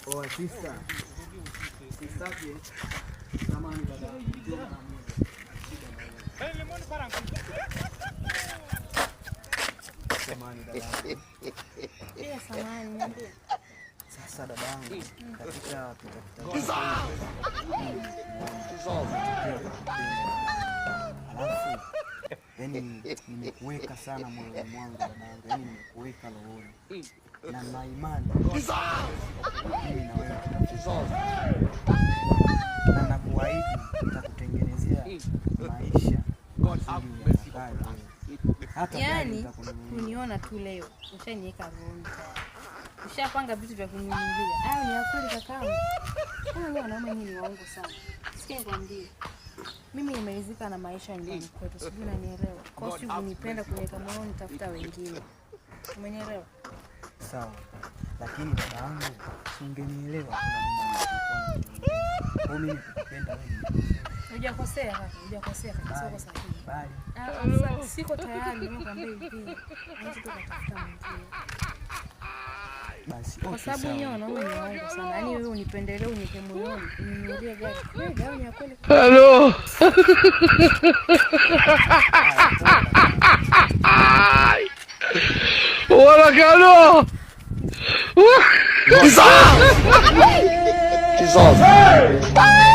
Oh, sister. Sister ke. Samahani dada. Samahani dada. Samahani niambie. Sasa dadangu, katika alafu yani nimekuweka sana moyoni mwangu dadangu, yani nimekuweka rohoni na na imani mimi na wewe na nakuahidi nitakutengenezea maisha hata yani kuniona tu leo ushaniweka rohoni. Ushapanga vitu vya kuninunulia. Hayo ni kweli kakaangu. Kama wanaume nyinyi ni waongo sana. Sikia nikwambie. Mimi nimeridhika na maisha nyumbani kwetu. Sijui unanielewa. Kwa sababu unipenda kuniweka moyoni tafuta wengine. Umenielewa? Sawa. Lakini babangu ungenielewa kwa mimi nakupenda wewe. Hujakosea kaka, hujakosea kaka. Sio kosa hili. Bali. Sasa siko tayari nimekwambia hivi. Niache tu kutafuta mwingine. Basi kwa sababu nyoa wanaume ni waongo sana. Yaani wewe unipendelee unipe moyoni. Uninunulie gari. Wewe gari ya kweli. Hello. Wala kano. Kisa. Kisa.